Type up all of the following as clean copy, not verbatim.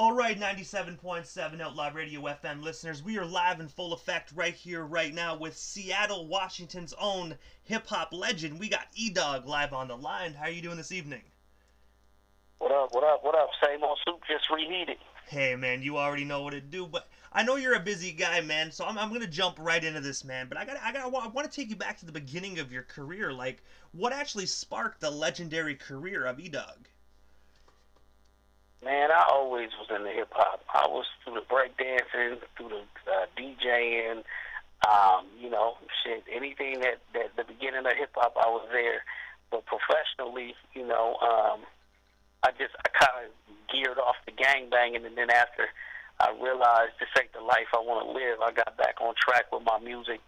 All right, 97.7 Outlaw Radio FM listeners, we are live in full effect right here, right now with Seattle, Washington's own hip-hop legend. We got E-Dawg live on the line. How are you doing this evening? What up, what up, what up? Same old soup, just reheated. Hey, man, you already know what to do, but I know you're a busy guy, man, so I'm going to jump right into this, man. But I want to take you back to the beginning of your career. Like, what actually sparked the legendary career of E-Dawg? Man, I always was into hip-hop. I was through the breakdancing, through the DJing, anything that the beginning of hip-hop, I was there. But professionally, I kind of geared off the gang banging, and then after I realized this ain't the life I want to live, I got back on track with my music,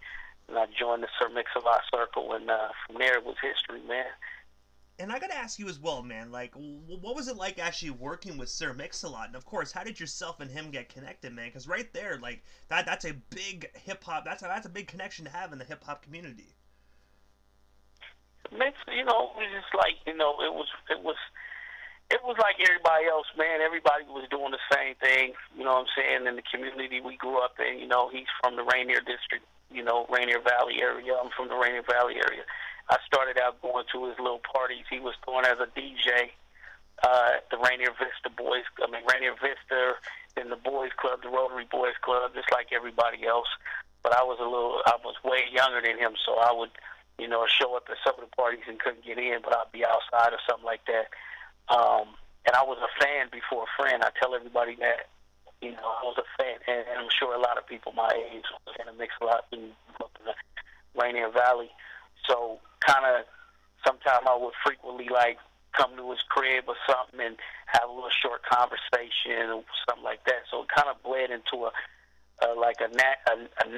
and I joined the Sir Mix-a-Lot circle, and from there it was history, man. And I gotta ask you as well, man, like, what was it like actually working with Sir Mix-a-Lot? And of course, how did yourself and him get connected, man? Because right there, like, that's a big hip-hop, that's a big connection to have in the hip-hop community. Mix, it was just like, it was like everybody else, man. Everybody was doing the same thing, you know what I'm saying, in the community we grew up in. He's from the Rainier District, Rainier Valley area. I'm from the Rainier Valley area. I started out going to his little parties he was throwing as a DJ at the Rainier Vista, then the Boys Club, the Rotary Boys Club, just like everybody else. But I was way younger than him, so I would, show up at some of the parties and couldn't get in, but I'd be outside or something like that. And I was a fan before a friend. I tell everybody that, I was a fan, and I'm sure a lot of people my age was in a Mix-a-Lot in the Rainier Valley. So kind of sometimes I would frequently come to his crib or something and have a little short conversation or something like that. So it kind of bled into a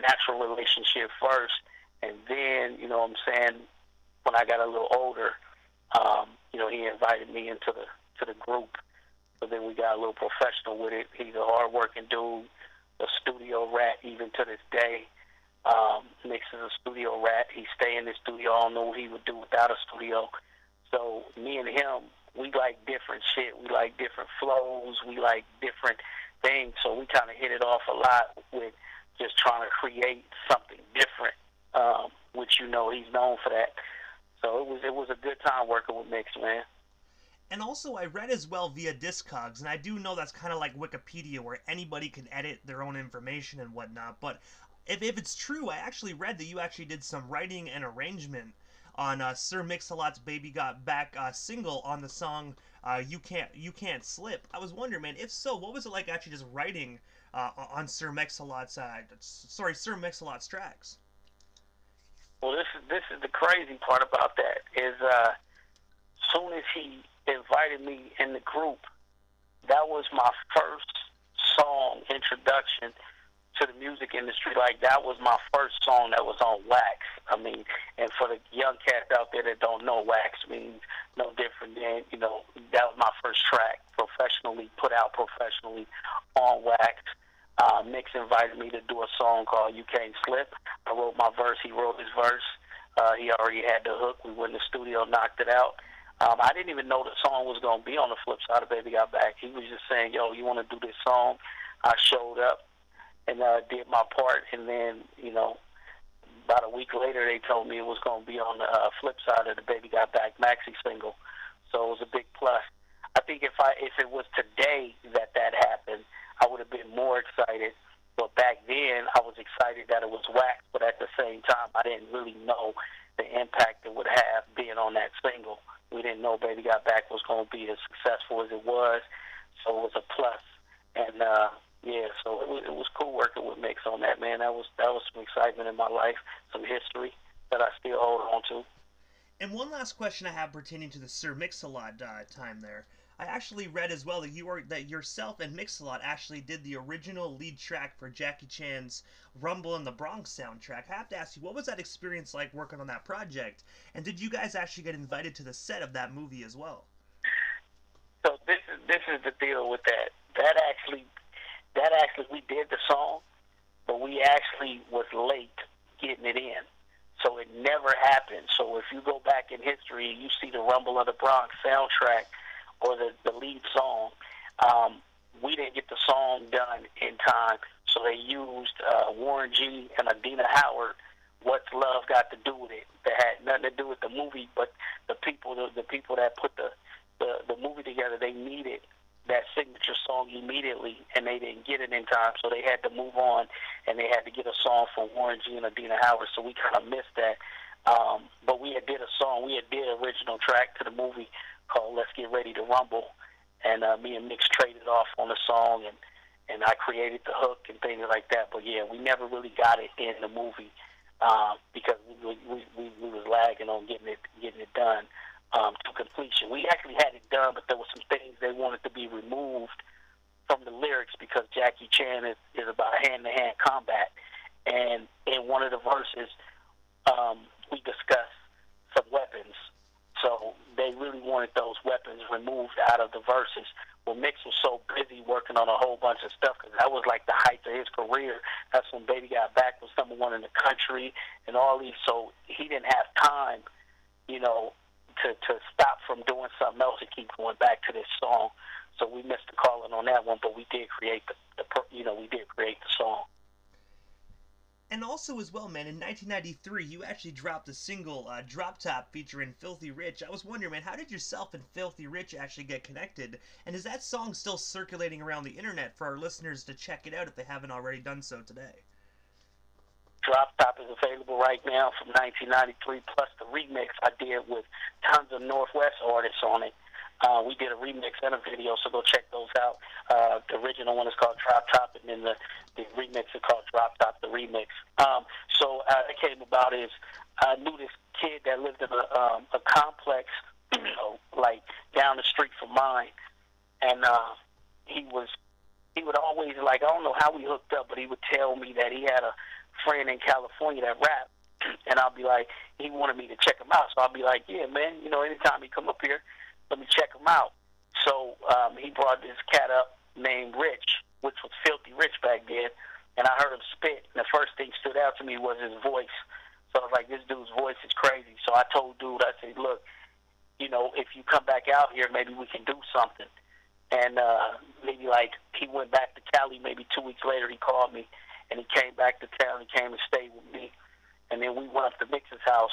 natural relationship first, and then when I got a little older, he invited me into the group. So then we got a little professional with it. He's a hard-working dude, a studio rat even to this day. Mix is a studio rat. He stay in the studio. I don't know what he would do without a studio. So me and him, we like different shit. We like different flows. We like different things. So we kind of hit it off a lot with just trying to create something different, which he's known for that. So it was a good time working with Mix, man. And also, I read as well via Discogs, and I do know that's kind of like Wikipedia, where anybody can edit their own information and whatnot, but if it's true, I actually read that you actually did some writing and arrangement on Sir Mix-a-Lot's Baby Got Back single on the song You Can't Slip. I was wondering, man, if so, what was it like actually just writing on Sir Mix-a-Lot's tracks? Well, this is the crazy part about that is soon as he invited me in the group, that was my first song introduction to the music industry. Like, that was my first song that was on wax. I mean, and for the young cats out there that don't know, wax means no different than, that was my first track put out professionally on wax. Mix invited me to do a song called You Can't Slip. I wrote my verse, he wrote his verse. He already had the hook. We went in the studio, knocked it out. I didn't even know the song was going to be on the flip side of Baby Got Back. He was just saying, yo, you want to do this song? I showed up and did my part, and then, about a week later, they told me it was going to be on the flip side of the Baby Got Back maxi single. So it was a big plus. I think if it was today that happened, I would have been more excited. But back then, I was excited that it was wax, but at the same time, I didn't really know the impact it would have being on that single. We didn't know Baby Got Back was going to be as successful as it was, so it was a plus. And so it was cool working with Mix on that, man. That was some excitement in my life, some history that I still hold on to. And one last question I have pertaining to the Sir Mix-a-Lot time there. I actually read as well that yourself and Mix-a-Lot actually did the original lead track for Jackie Chan's Rumble in the Bronx soundtrack. I have to ask you, what was that experience like working on that project? And did you guys actually get invited to the set of that movie as well? So this is the deal with that. That actually we did the song, but we actually was late getting it in. So it never happened. So if you go back in history and you see the Rumble of the Bronx soundtrack or the lead song, we didn't get the song done in time, so they used Warren G and Adina Howard. What's Love Got to Do with It? That had nothing to do with the movie, but the people that put the movie together, they needed that signature song immediately, and they didn't get it in time, so they had to move on, and they had to get a song from Warren G and Adina Howard, so we kind of missed that. But we had did a song, we had did an original track to the movie called Let's Get Ready to Rumble, and me and Mix traded off on the song, and I created the hook and things like that. But yeah, we never really got it in the movie because we was lagging on getting it done to completion. We actually had it done, but there were some things they wanted to be removed from the lyrics because Jackie Chan is about hand-to-hand combat, and in one of the verses we discussed some weapons. So they really wanted those weapons removed out of the verses. Well, Mix was so busy working on a whole bunch of stuff because that was like the height of his career. That's when Baby Got Back was #1 in the country and all these. So he didn't have time, you know, to stop from doing something else and keep going back to this song. So we missed the calling on that one, but we did create we did create the song. And also as well, man, in 1993, you actually dropped a single, Drop Top, featuring Filthy Rich. I was wondering, man, how did yourself and Filthy Rich actually get connected? And is that song still circulating around the internet for our listeners to check it out if they haven't already done so today? Drop Top is available right now from 1993, plus the remix I did with tons of Northwest artists on it. We did a remix and a video, so go check those out. The original one is called Drop Top, and then the remix is called Drop Top, the remix. So it came about is I knew this kid that lived in a complex, like down the street from mine, and he would always, like, I don't know how we hooked up, but he would tell me that he had a friend in California that rapped, and I'll be like, he wanted me to check him out, so I'll be like, yeah, man, anytime he come up here, let me check him out. So he brought this cat up named Rich, which was Filthy Rich back then, and I heard him spit, and the first thing stood out to me was his voice. So I was like, this dude's voice is crazy. So I told dude, I said, look, if you come back out here, maybe we can do something. And maybe like he went back to Cali, maybe 2 weeks later he called me, and he came back to town, he came and stayed with me. And then we went up to Mix's house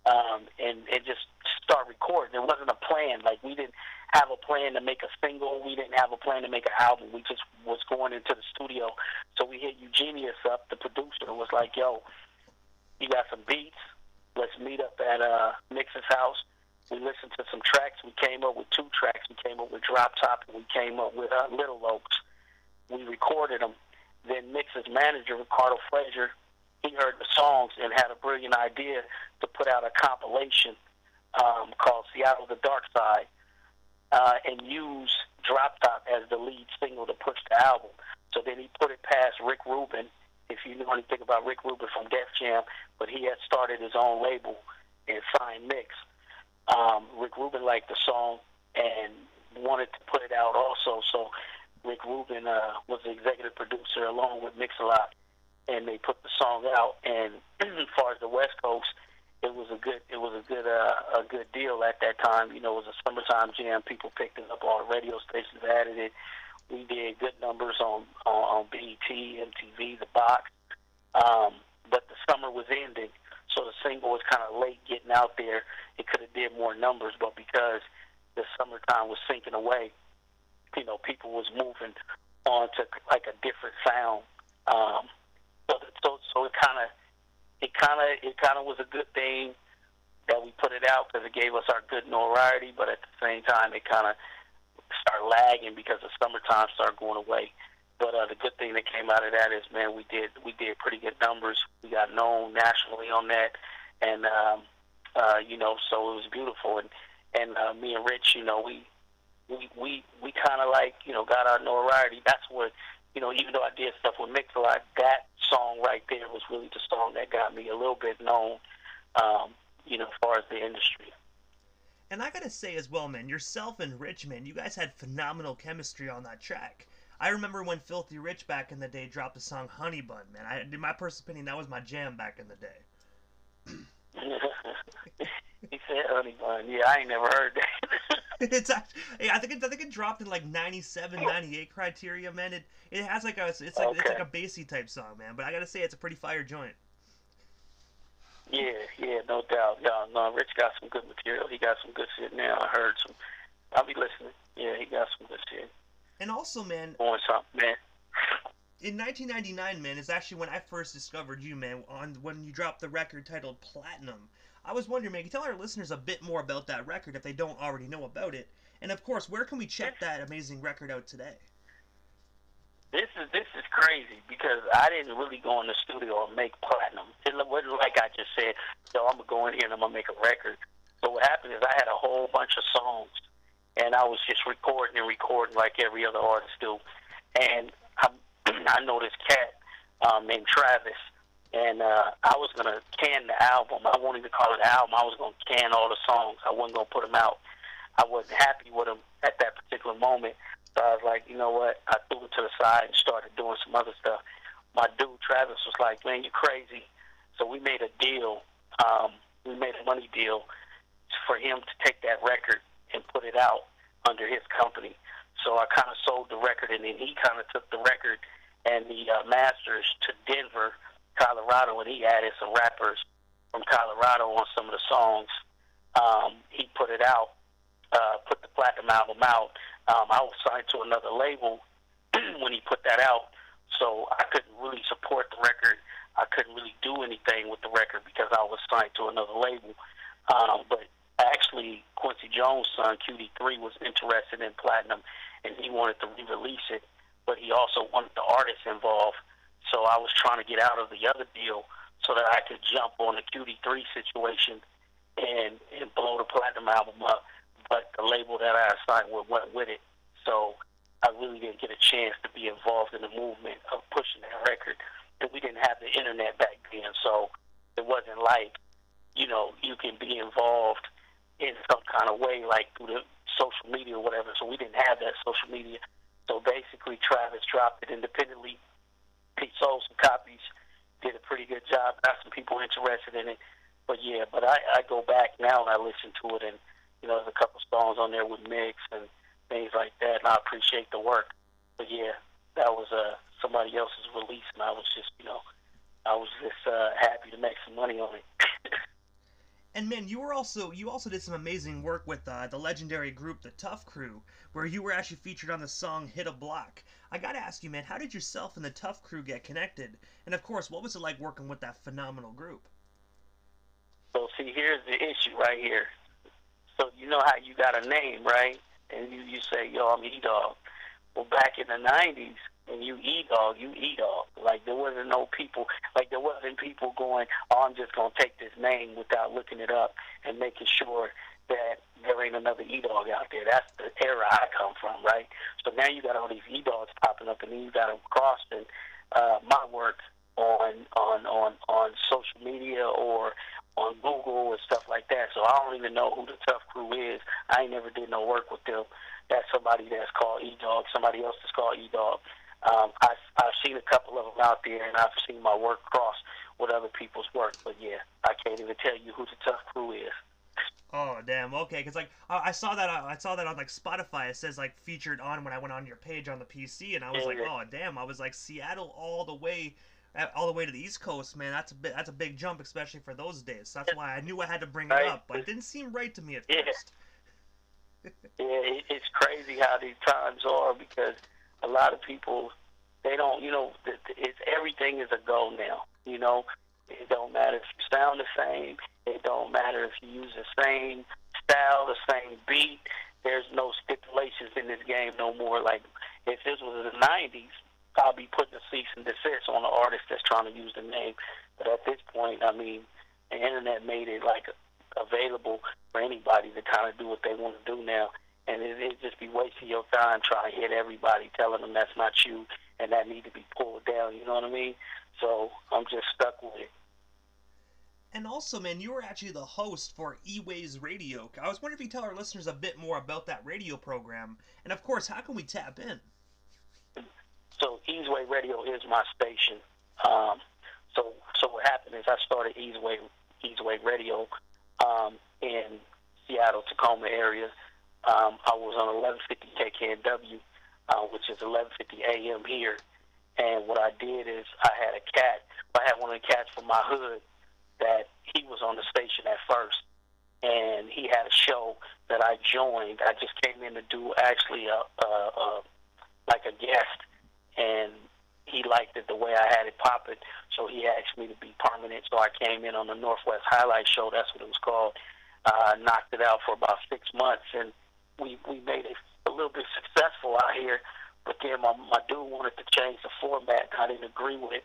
and just start recording. It wasn't a plan. Like, we didn't have a plan to make a single. We didn't have a plan to make an album. We just was going into the studio. So we hit Eugenius up, the producer, and was like, yo, you got some beats? Let's meet up at Mix's house. We listened to some tracks. We came up with 2 tracks. We came up with Drop Top, and we came up with Little Oaks. We recorded them. Then Mix's manager, Ricardo Frazier, he heard the songs and had a brilliant idea to put out a compilation called Seattle the Dark Side and use Drop Top as the lead single to push the album. So then he put it past Rick Rubin, if you know anything about Rick Rubin from Def Jam, but he had started his own label and signed Mix. Rick Rubin liked the song and wanted to put it out also, so Rick Rubin was the executive producer along with Mix-a-Lot, and they put the song out. And as far as the West Coast, it was a good deal at that time. It was a summertime jam. People picked it up. All the radio stations added it. We did good numbers on BET, MTV, the box. But the summer was ending, so the single was kind of late getting out there. It could have did more numbers, but because the summertime was sinking away, people was moving on to like a different sound. So it kind of was a good thing that we put it out because it gave us our good notoriety. But at the same time, it kind of started lagging because the summertime started going away. But the good thing that came out of that is, man, we did pretty good numbers. We got known nationally on that, and so it was beautiful. And me and Rich, we kind of like, got our notoriety. That's what, even though I did stuff with Mix a lot, that song right there was really the song that got me a little bit known, as far as the industry. And I gotta say as well, man, yourself and Rich, man, you guys had phenomenal chemistry on that track. I remember when Filthy Rich back in the day dropped the song Honey Bun, man. In my personal opinion, that was my jam back in the day. He said Honey Bun. Yeah, I ain't never heard that. It's actually, yeah, I think it dropped in like 97, 98 criteria, man. It has like it's like Okay. a bassy type song, man. But I gotta say, it's a pretty fire joint. Yeah, yeah, no doubt. No, Rich got some good material. He got some good shit now. I heard some. I'll be listening. Yeah, he got some good shit. And also, man, On something, man. in 1999, man, is actually when I first discovered you, man. On when you dropped the record titled Platinum. I was wondering, man, can you tell our listeners a bit more about that record if they don't already know about it? And of course, where can we check that amazing record out today? This is crazy because I didn't really go in the studio and make platinum. It wasn't like I just said, "Yo, I'm gonna go in here and I'm gonna make a record." So what happened is I had a whole bunch of songs, and I was just recording and recording like every other artist do. And I know this cat named Travis, and I was gonna can the album. I won't even call it an album. I was gonna can all the songs. I wasn't gonna put them out. I wasn't happy with them at that particular moment. So I was like, you know what? I threw it to the side and started doing some other stuff. My dude Travis was like, man, you're crazy. So we made a deal. We made a money deal for him to take that record and put it out under his company. So I kind of sold the record, and then he kind of took the record and the masters to Denver, Colorado, and he added some rappers from Colorado on some of the songs. He put it out, put the platinum album out. I was signed to another label when he put that out, so I couldn't really support the record. I couldn't really do anything with the record because I was signed to another label. But actually, Quincy Jones' son, QD3, was interested in platinum, and he wanted to re-release it, but he also wanted the artists involved. So I was trying to get out of the other deal so that I could jump on the QD3 situation and blow the platinum album up. But the label that I signed with went with it. So I really didn't get a chance to be involved in the movement of pushing that record. And we didn't have the internet back then, so it wasn't like, you know, you can be involved in some kind of way, like through the social media or whatever. So we didn't have that social media. So basically, Travis dropped it independently. He sold some copies, did a pretty good job, got some people interested in it. But yeah, I go back now and I listen to it, and you know, there's a couple songs on there with mix and things like that, and I appreciate the work. But yeah, that was somebody else's release, and I was just, you know, happy to make some money on it. And man, you also did some amazing work with the legendary group the Tough Crew, where you were actually featured on the song "Hit a Block." I gotta ask you, man, how did yourself and the Tough Crew get connected? And of course, what was it like working with that phenomenal group? So see, here's the issue right here. So you know how you got a name, right? And you say, yo, I'm E-Dawg. Well, back in the 90s, when you E-Dawg, you E-Dawg. Like, there wasn't no people, like, there wasn't people going, oh, I'm just going to take this name without looking it up and making sure that there ain't another E-Dawg out there. That's the era I come from, right? So now you got all these E-Dawgs popping up, and then you got them crossing my work on social media or on Google and stuff like that. So I don't even know who the Tough Crew is. I ain't never did no work with them. That's somebody that's called E-Dawg, somebody else that's called E-Dawg. I've seen a couple of them out there, and I've seen my work cross with other people's work. But yeah, I can't even tell you who the Tough Crew is. Oh damn, okay, because like I saw that on like Spotify. It says like featured on when I went on your page on the PC, and I was like, oh damn, I was like Seattle all the way to the East Coast, man. That's a big jump, especially for those days. That's why I knew I had to bring it up, but it didn't seem right to me at first. Yeah, it's crazy how these times are because a lot of people, they don't, you know, everything is a go now. You know, it don't matter if you sound the same. It don't matter if you use the same style, the same beat. There's no stipulations in this game no more. Like if this was in the 90s, I'll be putting a cease and desist on the artist that's trying to use the name. But at this point, I mean, the internet made it like available for anybody to kind of do what they want to do now. And it just be wasting your time trying to hit everybody, telling them that's not you and that need to be pulled down. You know what I mean? So I'm just stuck with it. And also, man, you were actually the host for E-Ways Radio. I was wondering if you could tell our listeners a bit more about that radio program. And of course, how can we tap in? So Easeway Radio is my station. So what happened is I started Easeway Radio in Seattle, Tacoma area I was on 1150 KKNW, which is 1150 AM here. And what I did is I had one of the cats from my hood that he was on the station at first. And he had a show that I joined. I just came in to do actually like a guest. And he liked it the way I had it popping. So he asked me to be permanent. So I came in on the Northwest Highlight Show. That's what it was called. Knocked it out for about 6 months. And we made it a little bit successful out here. But then my dude wanted to change the format. I didn't agree with it.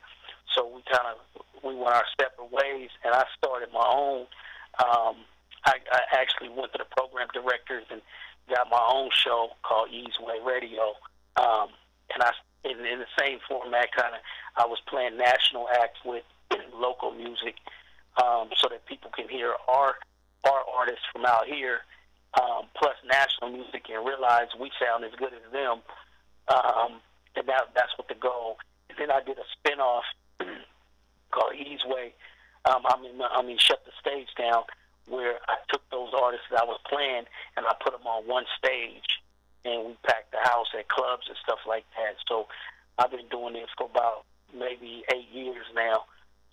So we went our separate ways, and I started my own. I actually went to the program directors and got my own show called E's Way Radio. And in the same format, I was playing national acts with local music, so that people can hear our artists from out here, plus national music, and realize we sound as good as them. And that's what the goal. And then I did a spinoff called E's Way. Shut the Stage Down, where I took those artists that I was playing and I put them on one stage, and we packed the house at clubs and stuff like that. So I've been doing this for about maybe 8 years now.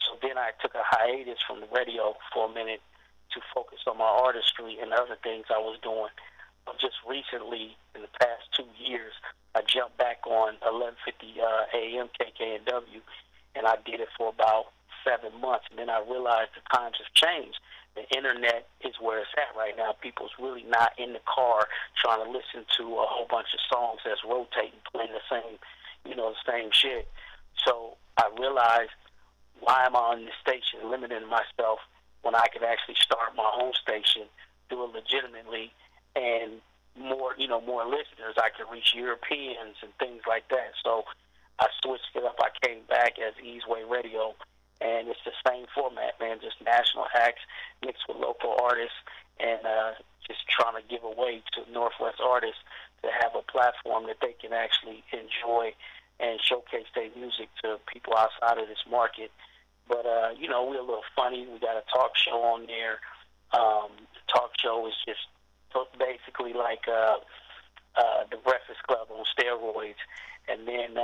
So then I took a hiatus from the radio for a minute to focus on my artistry and other things I was doing. But just recently, in the past 2 years, I jumped back on 1150 AM KKNW, and I did it for about 7 months. And then I realized the times have changed. The internet is where it's at right now. People's really not in the car trying to listen to a whole bunch of songs that's rotating, playing the same shit. So I realized, why am I on this station limiting myself when I could actually start my own station, do it legitimately, and more listeners. I could reach Europeans and things like that. So I switched it up. I came back as E's Way Radio, and it's the same format, man, just national acts mixed with local artists, and just trying to give away to Northwest artists to have a platform that they can actually enjoy and showcase their music to people outside of this market. But, we're a little funny. We got a talk show on there. The talk show is just basically like the Breakfast Club on steroids. And then,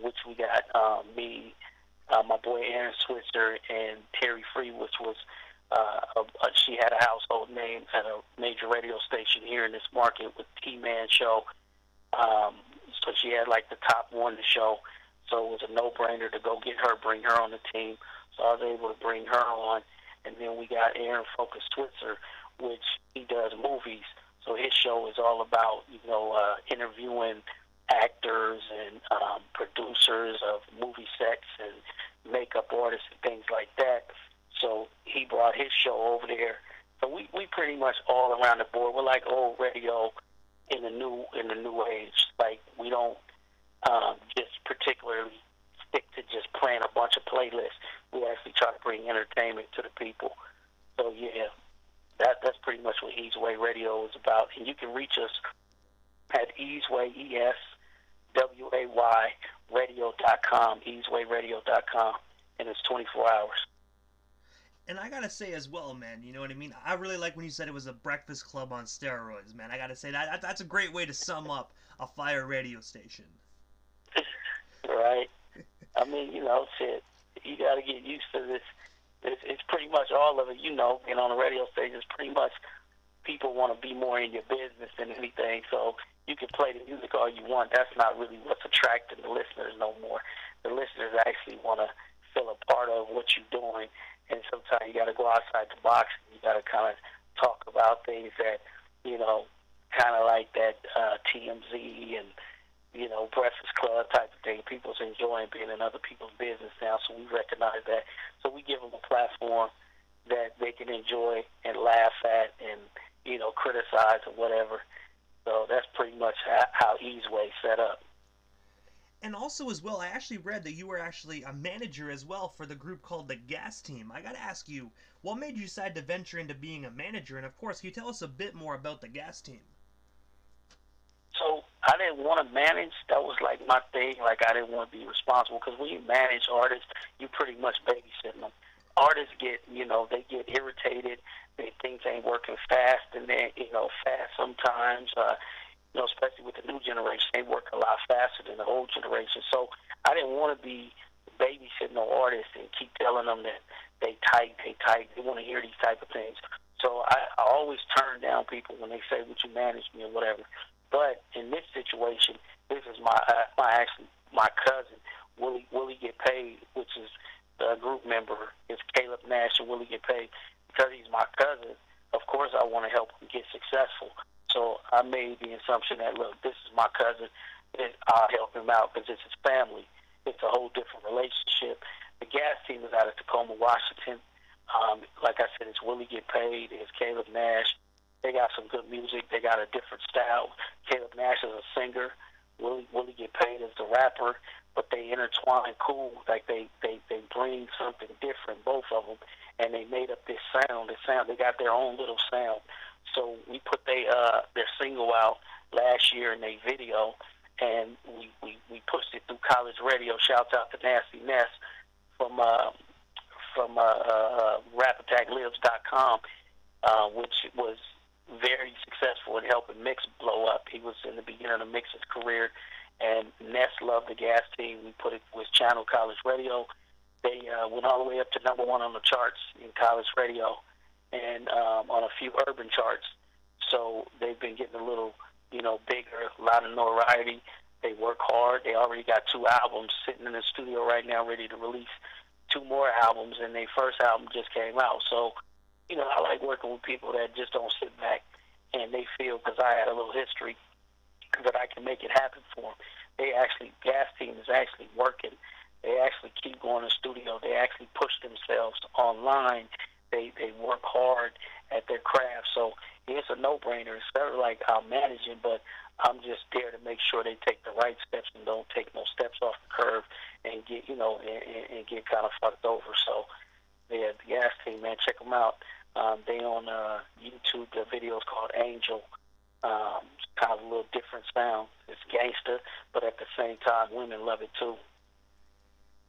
which we got me, my boy Aaron Switzer, and Terry Free, which was, she had a household name at a major radio station here in this market with T-Man Show. So she had like the top one to show. So it was a no-brainer to go get her, bring her on the team. So I was able to bring her on. And then we got Aaron Focus Switzer, which he does movies. So his show is all about, interviewing actors and producers of movie sets and makeup artists and things like that. So he brought his show over there. So we pretty much all around the board. We're like old radio in the new age. Like, we don't just particularly stick to just playing a bunch of playlists. We actually try to bring entertainment to the people. So yeah, that's pretty much what E's Way Radio is about. And you can reach us at E's Way, ESWAY radio.com, easwayradio.com, and it's 24 hours. And I gotta say as well, man, you know what I mean? I really like when you said it was a breakfast club on steroids, man. I gotta say that's a great way to sum up a fire radio station. Right. I mean, shit, you gotta get used to this. It's pretty much all of it, being on a radio station. It's pretty much people want to be more in your business than anything. So you can play the music all you want. That's not really what's attracting the listeners no more. The listeners actually want to feel a part of what you're doing. And sometimes you got to go outside the box. And you got to kind of talk about things that, kind of like that TMZ and, Breakfast Club type of thing. People's enjoying being in other people's business now, so we recognize that. So we give them a platform that they can enjoy and laugh at and, criticize or whatever. So that's pretty much how E's Way set up. And also as well, I actually read that you were actually a manager as well for the group called the Gas Team. I gotta ask you, what made you decide to venture into being a manager? And of course, can you tell us a bit more about the Gas Team? So I didn't want to manage. That was like my thing. Like, I didn't want to be responsible, because when you manage artists, you pretty much babysitting them. artists get, they get irritated. Things ain't working fast, and then, fast sometimes. Especially with the new generation, they work a lot faster than the old generation. So I didn't want to be babysitting no artists and keep telling them that they tight. They want to hear these type of things. So I always turn down people when they say, "Would you manage me?" or whatever. But in this situation, this is my cousin Willie Get Paid, which is the group member. It's Caleb Nash and Willie Get Paid. Because he's my cousin, of course I want to help him get successful. So I made the assumption that, look, this is my cousin, and I'll help him out because it's his family. It's a whole different relationship. The gas team is out of Tacoma, Washington. Like I said, it's Willie Get Paid. It's Caleb Nash. They got some good music. They got a different style. Caleb Nash is a singer. Willie Get Paid is the rapper. But they intertwine cool. Like they bring something different, both of them. And they made up this sound. They got their own little sound. So we put their single out last year in their video, and we pushed it through college radio. Shouts out to Nasty Ness from RapAttackLives.com, which was very successful in helping Mix blow up. He was in the beginning of Mix's career, and Ness loved the gas team. We put it with Channel College Radio. They went all the way up to #1 on the charts in college radio, and on a few urban charts. So they've been getting a little, bigger, a lot of notoriety. They work hard. They already got 2 albums sitting in the studio right now, ready to release 2 more albums, and their first album just came out. So, I like working with people that just don't sit back and they feel, because I had a little history, that I can make it happen for them. Gas team is actually working. They actually keep going to the studio. They actually push themselves online. They work hard at their craft. So it's a no-brainer. It's sort of like I'm managing, but I'm just there to make sure they take the right steps and don't take no steps off the curve and get, and get kind of fucked over. So, yeah, the gas team, man, check them out. They on YouTube. The video is called Angel. It's kind of a little different sound. It's gangster, but at the same time, women love it too.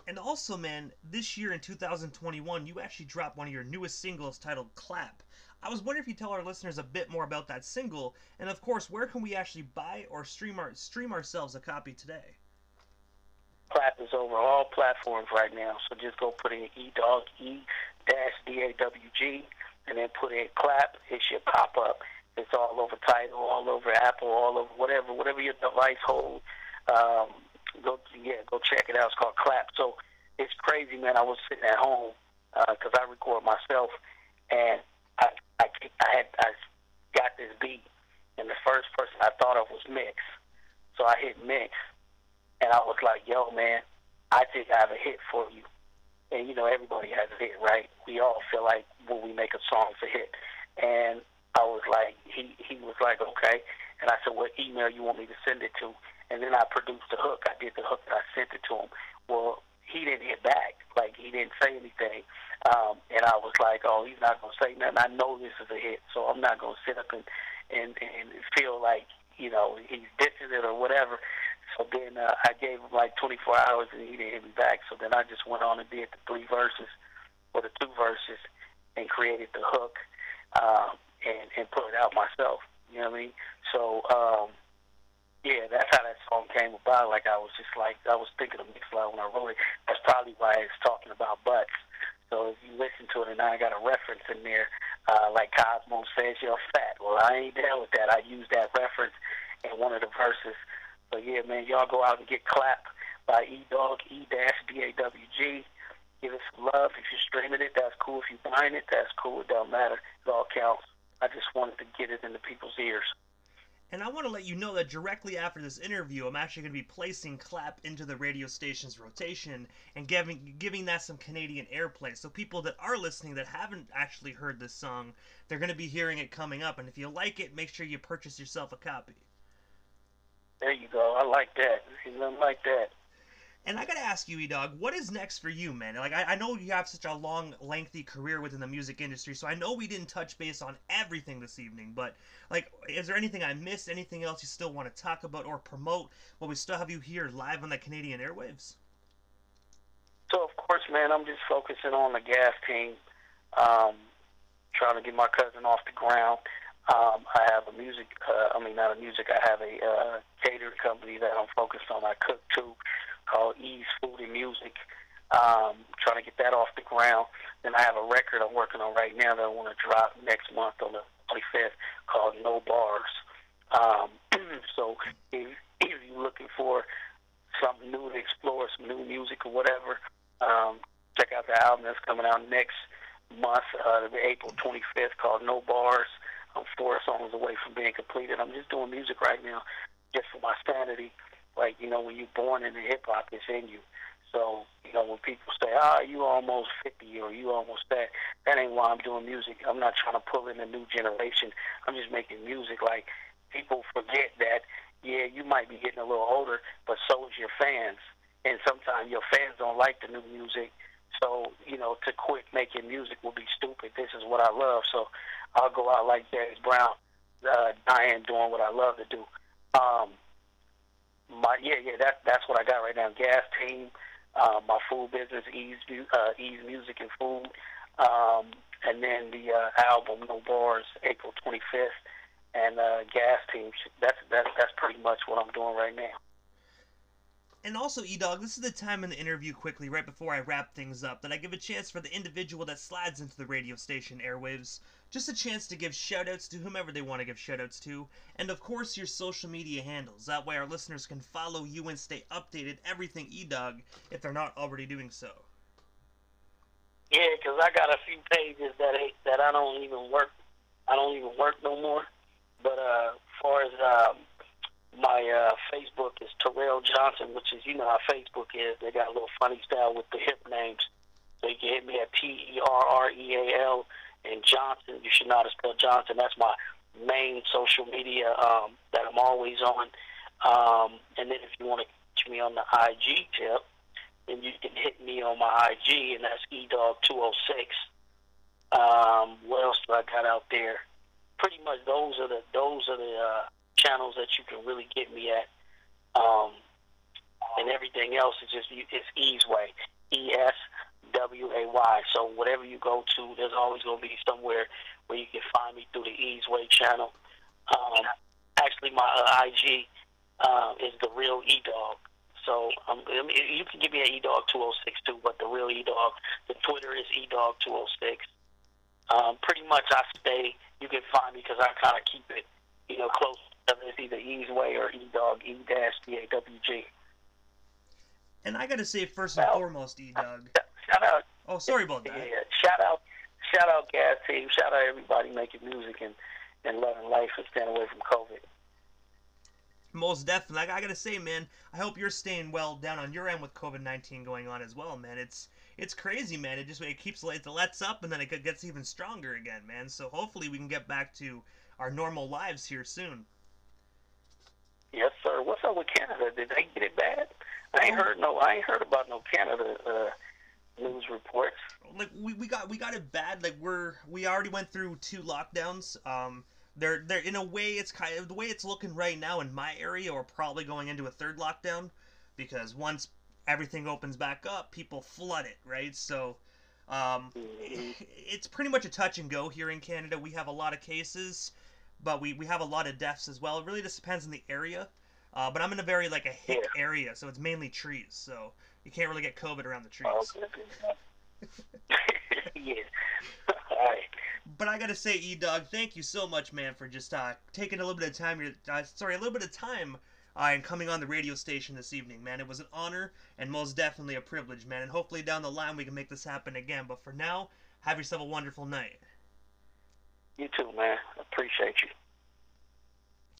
And also, man, this year in 2021, you actually dropped one of your newest singles titled Clap. I was wondering if you tell our listeners a bit more about that single, and of course, where can we actually buy or stream ourselves a copy today? Clap is over all platforms right now, so just go put in E-Dawg, E-DAWG, and then put in Clap. It should pop up. It's all over Tidal, all over Apple, all over whatever your device holds. Go check it out. It's called Clap. So it's crazy, man. I was sitting at home because I record myself, and I got this beat, and the first person I thought of was Mix. So I hit Mix, and I was like, "Yo, man, I think I have a hit for you." And everybody has a hit, right? We all feel like when we make a song, it's a hit. And I was like, he was like, "Okay." And I said, "What email you want me to send it to?" And then I produced the hook. I did the hook and I sent it to him. Well, he didn't hit back. Like, he didn't say anything. And I was like, oh, he's not going to say nothing. I know this is a hit, so I'm not going to sit up and feel like, he's dissing it or whatever. So then I gave him like 24 hours and he didn't hit me back. So then I just went on and did the 3 verses or the 2 verses and created the hook and put it out myself. You know what I mean? So, yeah, that's how that song came about. Like, I was thinking of Mix when I wrote it. That's probably why it's talking about butts. So if you listen to it, and I got a reference in there, like Cosmo says, you're fat. Well, I ain't down with that. I used that reference in one of the verses. So, yeah, man, y'all go out and get Clap by E-Dawg, E-DAWG. Give it some love. If you're streaming it, that's cool. If you're buying it, that's cool. It don't matter. It all counts. I just wanted to get it into people's ears. And I want to let you know that directly after this interview, I'm actually going to be placing Clap into the radio station's rotation and giving that some Canadian airplay. So people that are listening that haven't actually heard this song, they're going to be hearing it coming up. And if you like it, make sure you purchase yourself a copy. There you go. I like that. Nothing like that. And I gotta ask you, E-Dawg, what is next for you, man? Like, I know you have such a long, lengthy career within the music industry, so I know we didn't touch base on everything this evening, but, like, is there anything I missed, anything else you still want to talk about or promote while we still have you here live on the Canadian airwaves? So, of course, man, I'm just focusing on the gas team, trying to get my cousin off the ground. I have a music, not a music, I have a catering company that I'm focused on. I cook too, called E's Food and Music. Trying to get that off the ground. Then I have a record I'm working on right now that I want to drop next month on the 25th called No Bars. So if you're looking for something new to explore, some new music or whatever, check out the album that's coming out next month, April 25th, called No Bars. I'm 4 songs away from being completed. I'm just doing music right now just for my sanity. Like, you know, when you're born into hip-hop, it's in you. So, you know, when people say, you almost 50 or you almost that ain't why I'm doing music. I'm not trying to pull in a new generation. I'm just making music. Like, people forget that, yeah, you might be getting a little older, but so is your fans. And sometimes your fans don't like the new music. So, you know, to quit making music will be stupid. This is what I love. So I'll go out like James Brown, dying, doing what I love to do. That's what I got right now. Gas team, my food business, E's Music and Food, and then the album No Bars, April 25th, and gas team. That's pretty much what I'm doing right now. And also, E-Dawg, this is the time in the interview quickly, right before I wrap things up, that I give a chance for the individual that slides into the radio station airwaves, just a chance to give shout-outs to whomever they want to give shout-outs to, and of course your social media handles. That way our listeners can follow you and stay updated everything E-Dawg if they're not already doing so. Yeah, because I got a few pages that I don't even work. I don't even work no more. But as far as my Facebook is Terrell Johnson, which is, you know how Facebook is. They got a little funny style with the hip names. So you can hit me at Terrell and Johnson. You should know how to spell Johnson. That's my main social media that I'm always on. And then if you want to catch me on the IG tip, then you can hit me on my IG, and that's E-Dawg 206. What else do I got out there? Pretty much those are the channels that you can really get me at. And everything else is just it's E's Way, ESWAY. So whatever you go to, there's always going to be somewhere where you can find me through the E's Way channel. Actually, my IG is the real E-Dawg. So you can give me an E-Dawg 206 too, but the real E-Dawg, the Twitter is E-Dawg 206. Pretty much you can find me because I kind of keep it, you know, close. It's either E's Way or E-Dawg, E-DAWG. And I gotta say, first and foremost, E-Dawg. Shout out. Oh, sorry about that. Yeah, shout out gas team. Shout out everybody making music and loving life and staying away from COVID. Most definitely. I gotta say, man, I hope you're staying well down on your end with COVID-19 going on as well, man. It's crazy, man. It lets up and then it gets even stronger again, man. So hopefully we can get back to our normal lives here soon. Yes, sir. What's up with Canada? Did they get it bad? I ain't heard about no Canada news reports. Like we got it bad. Like we already went through 2 lockdowns. They're in a way, it's kind of the way it's looking right now in my area. We're probably going into a 3rd lockdown because once everything opens back up, people flood it, right? So it's pretty much a touch and go here in Canada. We have a lot of cases, but we have a lot of deaths as well. It really just depends on the area. But I'm in a very, like, a hick area, so it's mainly trees. So you can't really get COVID around the trees. Yeah. All right. But I gotta say, E-Dawg, thank you so much, man, for just taking a little bit of time, and coming on the radio station this evening, man. It was an honor and most definitely a privilege, man. And hopefully down the line we can make this happen again. But for now, have yourself a wonderful night. You too, man. Appreciate you.